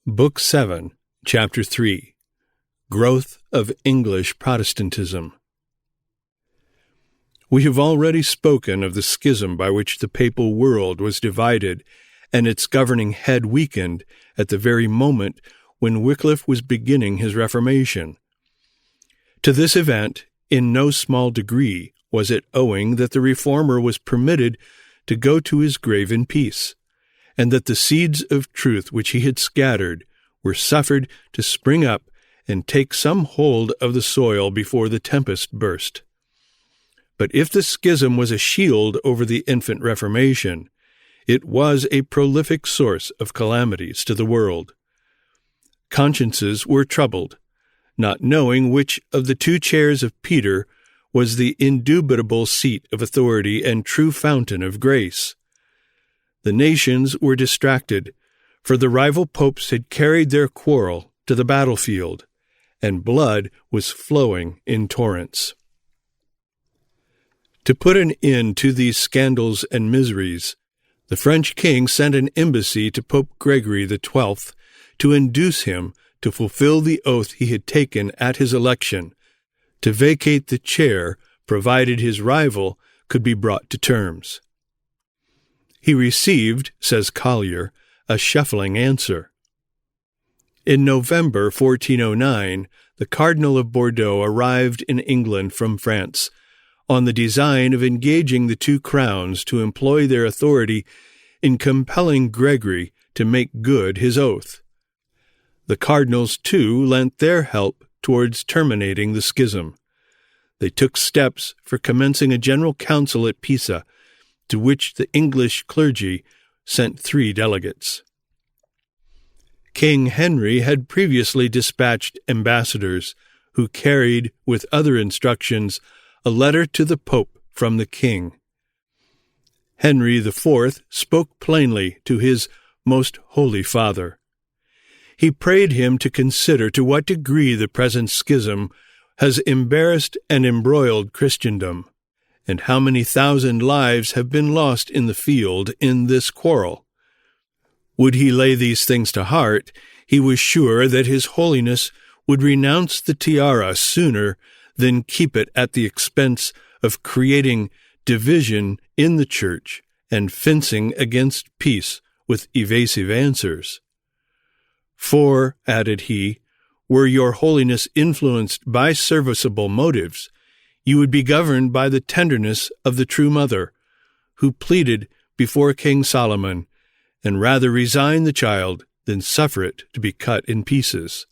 Book 7, Chapter 3, Growth of English Protestantism. We have already spoken of the schism by which the papal world was divided and its governing head weakened at the very moment when Wycliffe was beginning his Reformation. To this event, in no small degree, was it owing that the Reformer was permitted to go to his grave in peace, and that the seeds of truth which he had scattered were suffered to spring up and take some hold of the soil before the tempest burst. But if the schism was a shield over the infant Reformation, it was a prolific source of calamities to the world. Consciences were troubled, not knowing which of the two chairs of Peter was the indubitable seat of authority and true fountain of grace. The nations were distracted, for the rival popes had carried their quarrel to the battlefield, and blood was flowing in torrents. To put an end to these scandals and miseries, the French king sent an embassy to Pope Gregory XII to induce him to fulfill the oath he had taken at his election, to vacate the chair provided his rival could be brought to terms. He received, says Collier, a shuffling answer. In November 1409, the Cardinal of Bordeaux arrived in England from France, on the design of engaging the two crowns to employ their authority in compelling Gregory to make good his oath. The cardinals, too, lent their help towards terminating the schism. They took steps for commencing a general council at Pisa, to which the English clergy sent 3 delegates. King Henry had previously dispatched ambassadors who carried, with other instructions, a letter to the Pope from the king. Henry IV spoke plainly to his most holy father. He prayed him to consider to what degree the present schism has embarrassed and embroiled Christendom, and how many thousand lives have been lost in the field in this quarrel. Would he lay these things to heart, he was sure that His Holiness would renounce the tiara sooner than keep it at the expense of creating division in the Church and fencing against peace with evasive answers. For, added he, were your Holiness influenced by serviceable motives, you would be governed by the tenderness of the true mother, who pleaded before King Solomon, and rather resign the child than suffer it to be cut in pieces.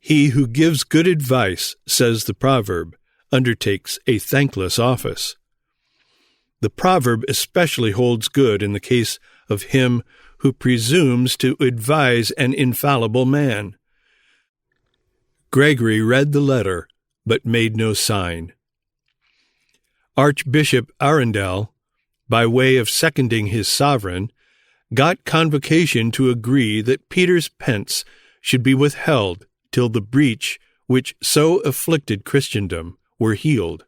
He who gives good advice, says the proverb, undertakes a thankless office. The proverb especially holds good in the case of him who presumes to advise an infallible man. Gregory read the letter, but made no sign. Archbishop Arundel, by way of seconding his sovereign, got convocation to agree that Peter's pence should be withheld till the breach which so afflicted Christendom were healed.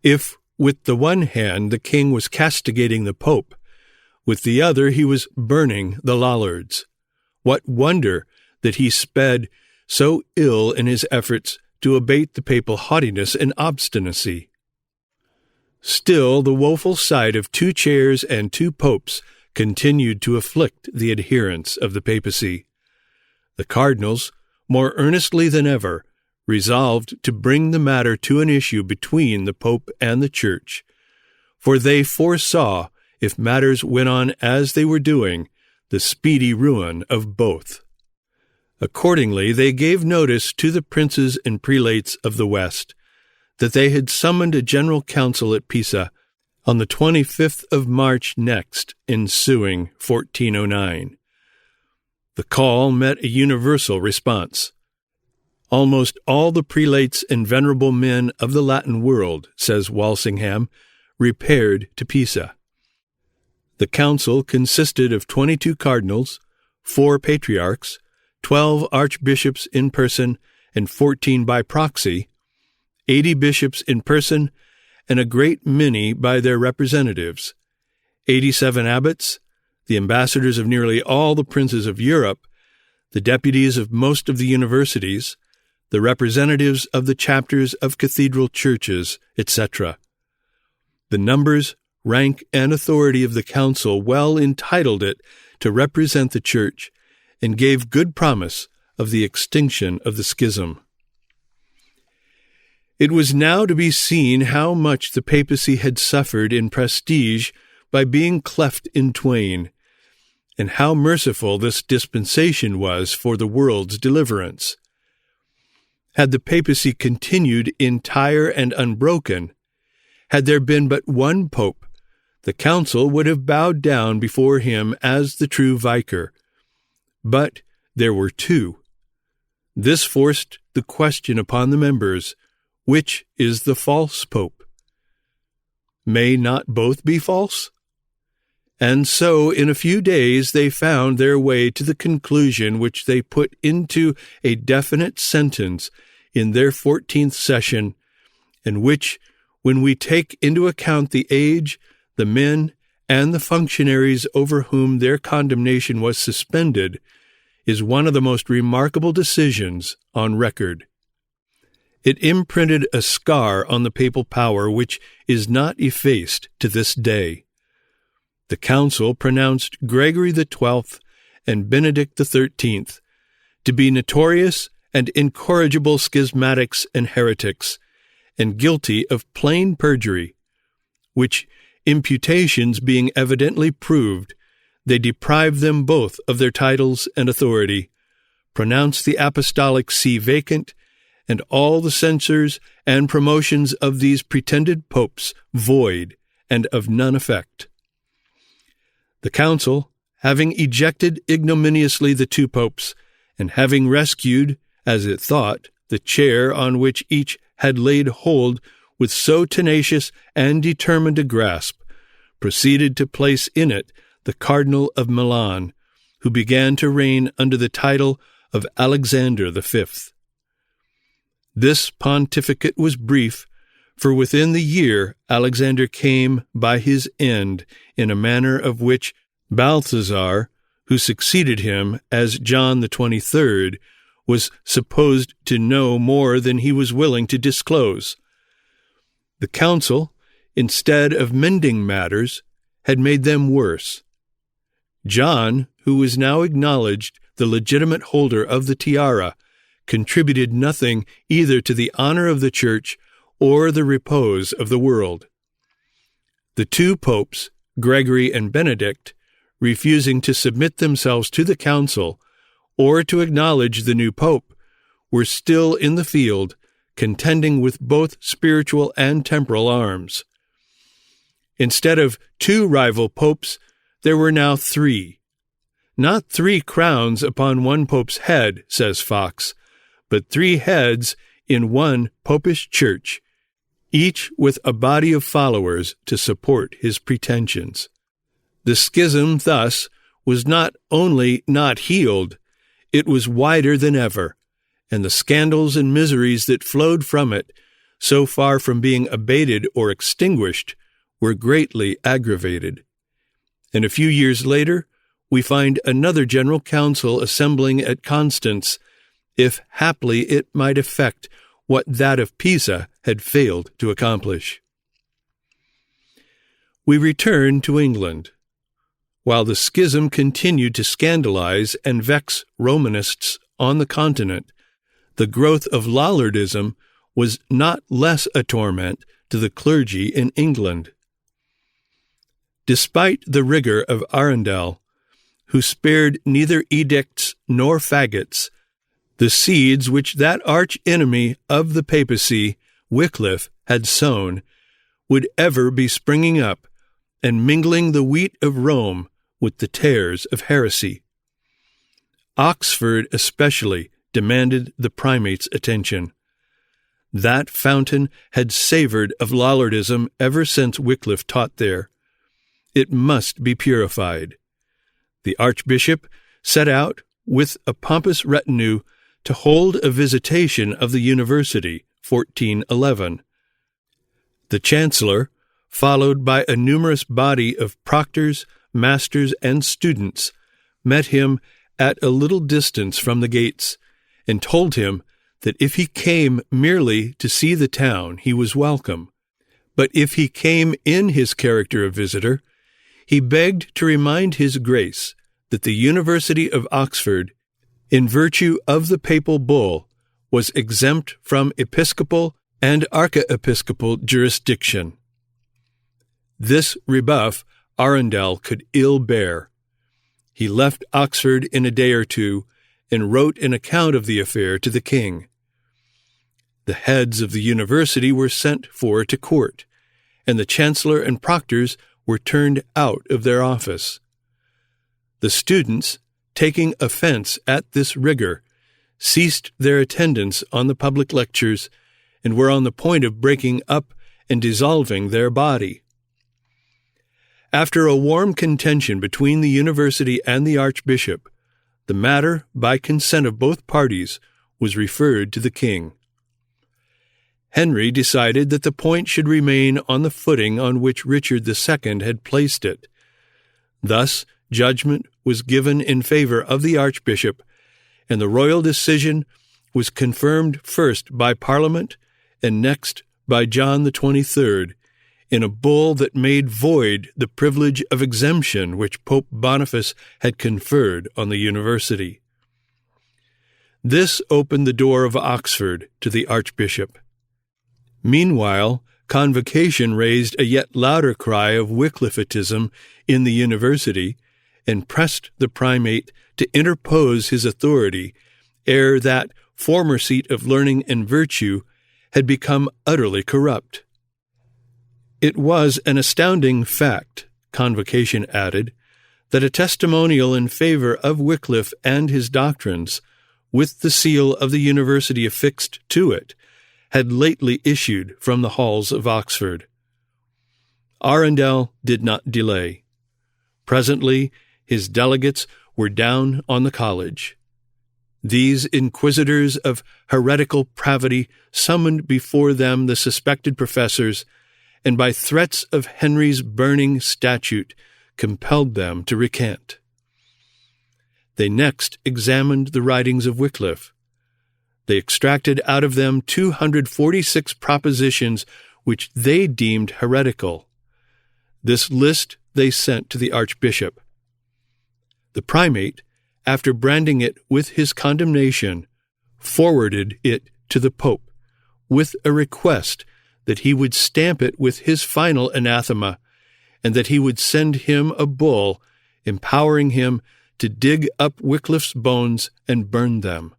If, with the one hand, the king was castigating the pope, with the other he was burning the Lollards, what wonder that he sped so ill in his efforts to abate the papal haughtiness and obstinacy? Still, the woeful sight of 2 chairs and 2 popes continued to afflict the adherents of the papacy. The cardinals, more earnestly than ever, resolved to bring the matter to an issue between the Pope and the Church, for they foresaw, if matters went on as they were doing, the speedy ruin of both. Accordingly, they gave notice to the princes and prelates of the West that they had summoned a general council at Pisa on the 25th of March next ensuing 1409. The call met a universal response. Almost all the prelates and venerable men of the Latin world, says Walsingham, repaired to Pisa. The council consisted of 22 cardinals, 4 patriarchs, 12 archbishops in person and 14 by proxy, 80 bishops in person, and a great many by their representatives, 87 abbots, the ambassadors of nearly all the princes of Europe, the deputies of most of the universities, the representatives of the chapters of cathedral churches, etc. The numbers, rank, and authority of the council well entitled it to represent the Church, and gave good promise of the extinction of the schism. It was now to be seen how much the papacy had suffered in prestige by being cleft in twain, and how merciful this dispensation was for the world's deliverance. Had the papacy continued entire and unbroken, had there been but one pope, the council would have bowed down before him as the true vicar. But there were two. This forced the question upon the members, which is the false pope? May not both be false? And so in a few days they found their way to the conclusion which they put into a definite sentence in their 14th session, and which, when we take into account the age, the men, and the functionaries over whom their condemnation was suspended, is one of the most remarkable decisions on record. It imprinted a scar on the papal power which is not effaced to this day. The council pronounced Gregory XII and Benedict XIII to be notorious and incorrigible schismatics and heretics, and guilty of plain perjury, which, imputations being evidently proved, they deprived them both of their titles and authority, pronounced the apostolic see vacant, and all the censures and promotions of these pretended popes void and of none effect. The council, having ejected ignominiously the two popes, and having rescued, as it thought, the chair on which each had laid hold with so tenacious and determined a grasp, proceeded to place in it the Cardinal of Milan, who began to reign under the title of Alexander V. This pontificate was brief, for within the year Alexander came by his end in a manner of which Balthasar, who succeeded him as John the 23rd, was supposed to know more than he was willing to disclose. The council, instead of mending matters, had made them worse. John, who was now acknowledged the legitimate holder of the tiara, contributed nothing either to the honor of the Church or the repose of the world. The two popes, Gregory and Benedict, refusing to submit themselves to the council or to acknowledge the new pope, were still in the field, contending with both spiritual and temporal arms. Instead of two rival popes, there were now three. Not 3 crowns upon one pope's head, says Fox, but 3 heads in one popish church, each with a body of followers to support his pretensions. The schism thus was not only not healed, it was wider than ever, and the scandals and miseries that flowed from it, so far from being abated or extinguished, were greatly aggravated. And a few years later, we find another general council assembling at Constance, if haply it might effect what that of Pisa had failed to accomplish. We return to England. While the schism continued to scandalize and vex Romanists on the continent, the growth of Lollardism was not less a torment to the clergy in England. Despite the rigor of Arundel, who spared neither edicts nor faggots, the seeds which that arch-enemy of the papacy, Wycliffe, had sown, would ever be springing up and mingling the wheat of Rome with the tares of heresy. Oxford especially demanded the primate's attention. That fountain had savored of Lollardism ever since Wycliffe taught there. It must be purified. The archbishop set out with a pompous retinue to hold a visitation of the university, 1411. The chancellor, followed by a numerous body of proctors, masters, and students met him at a little distance from the gates, and told him that if he came merely to see the town, he was welcome. But if he came in his character of visitor, he begged to remind his Grace that the University of Oxford, in virtue of the papal bull, was exempt from episcopal and archiepiscopal jurisdiction. This rebuff Arundel could ill bear. He left Oxford in a day or two, and wrote an account of the affair to the king. The heads of the university were sent for to court, and the chancellor and proctors were turned out of their office. The students, taking offense at this rigor, ceased their attendance on the public lectures, and were on the point of breaking up and dissolving their body. After a warm contention between the university and the archbishop, the matter, by consent of both parties, was referred to the king. Henry decided that the point should remain on the footing on which Richard II had placed it. Thus, judgment was given in favor of the archbishop, and the royal decision was confirmed first by Parliament and next by John XXIII, in a bull that made void the privilege of exemption which Pope Boniface had conferred on the university. This opened the door of Oxford to the archbishop. Meanwhile, Convocation raised a yet louder cry of Wycliffitism in the university, and pressed the primate to interpose his authority ere that former seat of learning and virtue had become utterly corrupt. It was an astounding fact, Convocation added, that a testimonial in favor of Wycliffe and his doctrines, with the seal of the university affixed to it, had lately issued from the halls of Oxford. Arundel did not delay. Presently, his delegates were down on the college. These inquisitors of heretical pravity summoned before them the suspected professors, and by threats of Henry's burning statute compelled them to recant. They next examined the writings of Wycliffe. They extracted out of them 246 propositions which they deemed heretical. This list they sent to the archbishop. The primate, after branding it with his condemnation, forwarded it to the pope, with a request that he would stamp it with his final anathema, and that he would send him a bull empowering him to dig up Wycliffe's bones and burn them.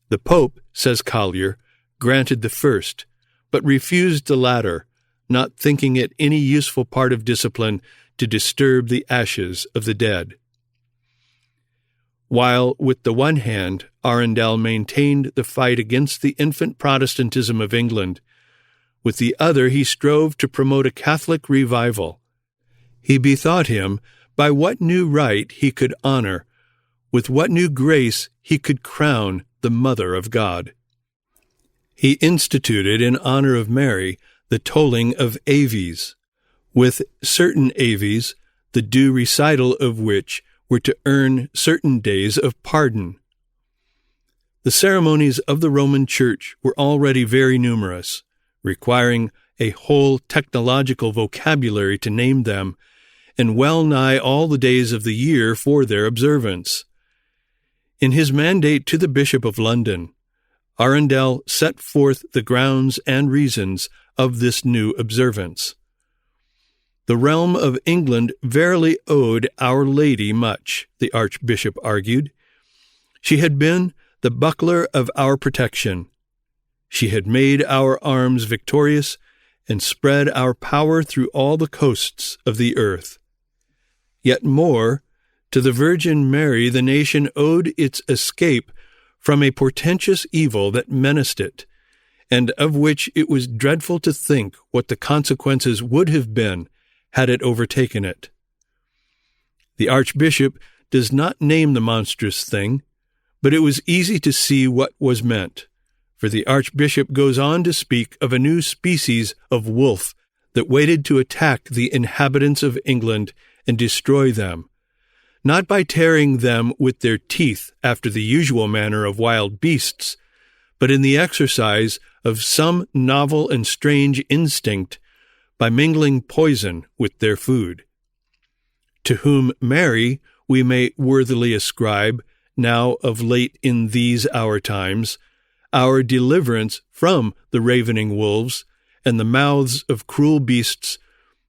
The Pope, says Collier, granted the first, but refused the latter, not thinking it any useful part of discipline to disturb the ashes of the dead. While, with the one hand, Arundel maintained the fight against the infant Protestantism of England, with the other he strove to promote a Catholic revival. He bethought him by what new right he could honor, with what new grace he could crown the Mother of God. He instituted in honor of Mary the tolling of Aves, with certain Aves, the due recital of which were to earn certain days of pardon. The ceremonies of the Roman Church were already very numerous, requiring a whole technological vocabulary to name them, and well nigh all the days of the year for their observance. In his mandate to the Bishop of London, Arundel set forth the grounds and reasons of this new observance. The realm of England verily owed Our Lady much, the Archbishop argued. She had been the buckler of our protection. She had made our arms victorious and spread our power through all the coasts of the earth. Yet more, to the Virgin Mary the nation owed its escape from a portentous evil that menaced it, and of which it was dreadful to think what the consequences would have been had it overtaken it. The Archbishop does not name the monstrous thing, but it was easy to see what was meant, for the Archbishop goes on to speak of a new species of wolf that waited to attack the inhabitants of England and destroy them, not by tearing them with their teeth after the usual manner of wild beasts, but in the exercise of some novel and strange instinct, by mingling poison with their food. To whom Mary we may worthily ascribe, now of late in these our times, our deliverance from the ravening wolves and the mouths of cruel beasts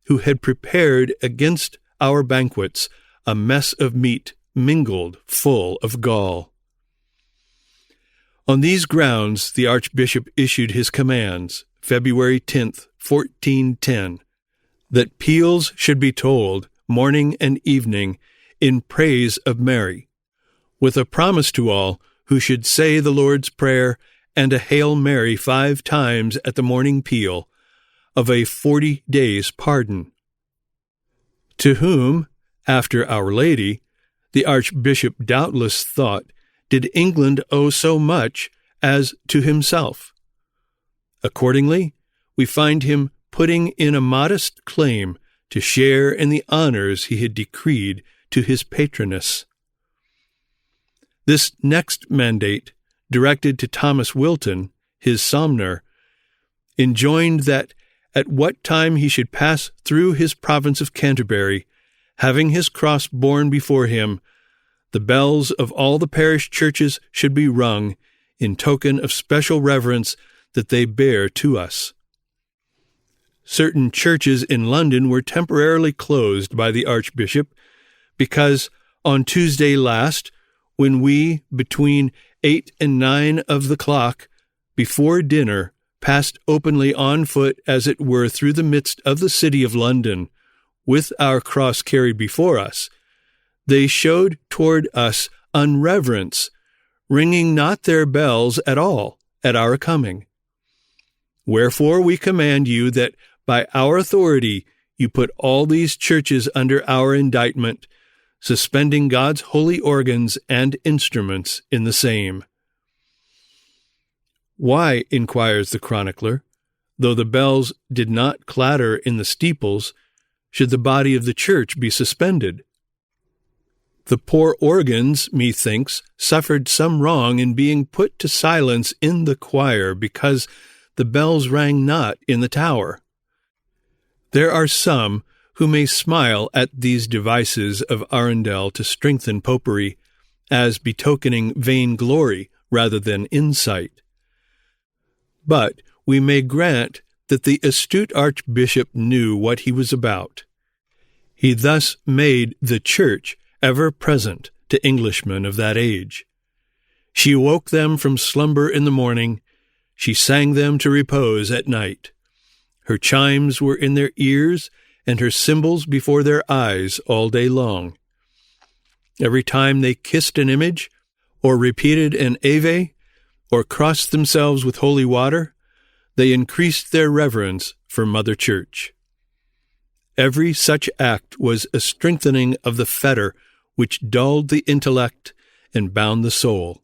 who had prepared against our banquets a mess of meat mingled full of gall. On these grounds the Archbishop issued his commands, February 10th, 1410, that peals should be tolled morning and evening in praise of Mary, with a promise to all who should say the Lord's Prayer and a Hail Mary 5 times at the morning peal, of a 40 days' pardon. To whom, after Our Lady, the Archbishop doubtless thought, did England owe so much as to himself. Accordingly, we find him putting in a modest claim to share in the honors he had decreed to his patroness. This next mandate, directed to Thomas Wilton, his somner, enjoined that at what time he should pass through his province of Canterbury, having his cross borne before him, the bells of all the parish churches should be rung in token of special reverence that they bear to us. Certain churches in London were temporarily closed by the Archbishop because on Tuesday last, when we, between 8 and 9 of the clock, before dinner, passed openly on foot, as it were, through the midst of the city of London, with our cross carried before us, they showed toward us unreverence, ringing not their bells at all at our coming. Wherefore we command you that by our authority you put all these churches under our indictment, suspending God's holy organs and instruments in the same. Why, inquires the chronicler, though the bells did not clatter in the steeples, should the body of the church be suspended? The poor organs, methinks, suffered some wrong in being put to silence in the choir because the bells rang not in the tower. There are some who may smile at these devices of Arundel to strengthen popery, as betokening vainglory rather than insight. But we may grant that the astute Archbishop knew what he was about. He thus made the Church ever present to Englishmen of that age. She woke them from slumber in the morning, she sang them to repose at night. Her chimes were in their ears, and her cymbals before their eyes all day long. Every time they kissed an image, or repeated an Ave, or crossed themselves with holy water, they increased their reverence for Mother Church. Every such act was a strengthening of the fetter which dulled the intellect and bound the soul.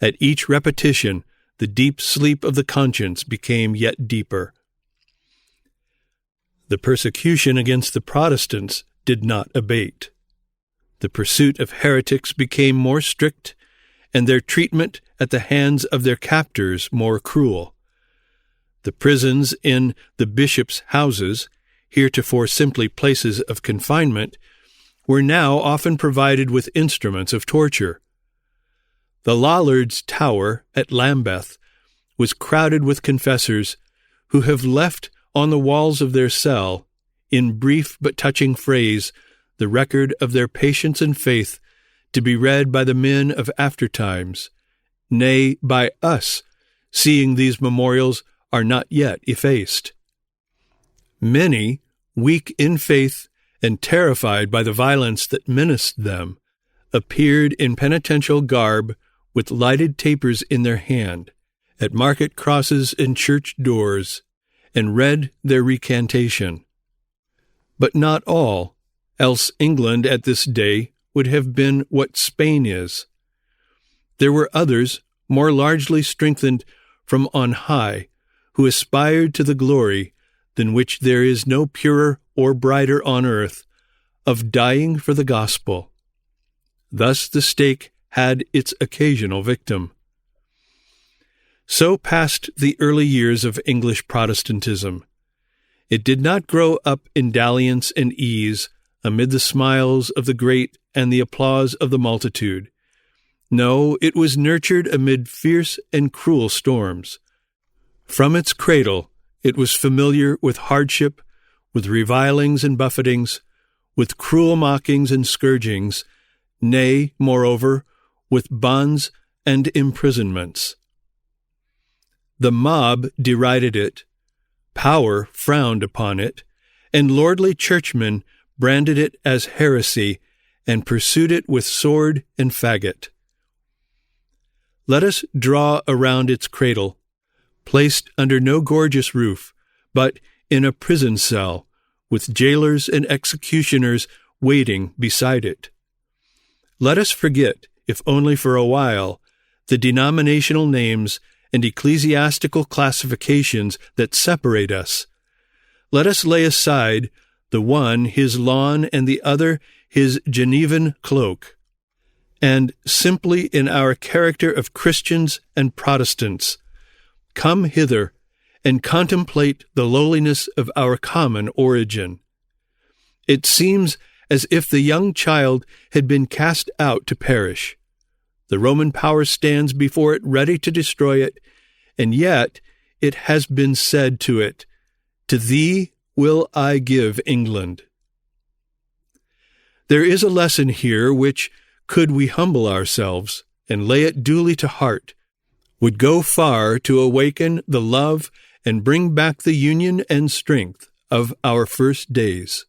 At each repetition, the deep sleep of the conscience became yet deeper. The persecution against the Protestants did not abate. The pursuit of heretics became more strict, and their treatment at the hands of their captors more cruel. The prisons in the bishops' houses, heretofore simply places of confinement, were now often provided with instruments of torture. The Lollards' Tower at Lambeth was crowded with confessors who have left on the walls of their cell, in brief but touching phrase, the record of their patience and faith, to be read by the men of aftertimes, nay, by us, seeing these memorials are not yet effaced. Many, weak in faith and terrified by the violence that menaced them, appeared in penitential garb with lighted tapers in their hand, at market crosses and church doors, and read their recantation. But not all, else England at this day would have been what Spain is. There were others, more largely strengthened from on high, who aspired to the glory than which there is no purer or brighter on earth, of dying for the gospel. Thus the stake had its occasional victim. So passed the early years of English Protestantism. It did not grow up in dalliance and ease, amid the smiles of the great and the applause of the multitude. No, it was nurtured amid fierce and cruel storms. From its cradle, it was familiar with hardship, with revilings and buffetings, with cruel mockings and scourgings, nay, moreover, with bonds and imprisonments. The mob derided it, power frowned upon it, and lordly churchmen branded it as heresy and pursued it with sword and faggot. Let us draw around its cradle, placed under no gorgeous roof, but in a prison cell, with jailers and executioners waiting beside it. Let us forget, if only for a while, the denominational names and ecclesiastical classifications that separate us. Let us lay aside the one his lawn and the other his Genevan cloak, and simply in our character of Christians and Protestants, come hither and contemplate the lowliness of our common origin. It seems as if the young child had been cast out to perish. The Roman power stands before it ready to destroy it, and yet it has been said to it, "To thee will I give England." There is a lesson here which, could we humble ourselves and lay it duly to heart, would go far to awaken the love and bring back the union and strength of our first days.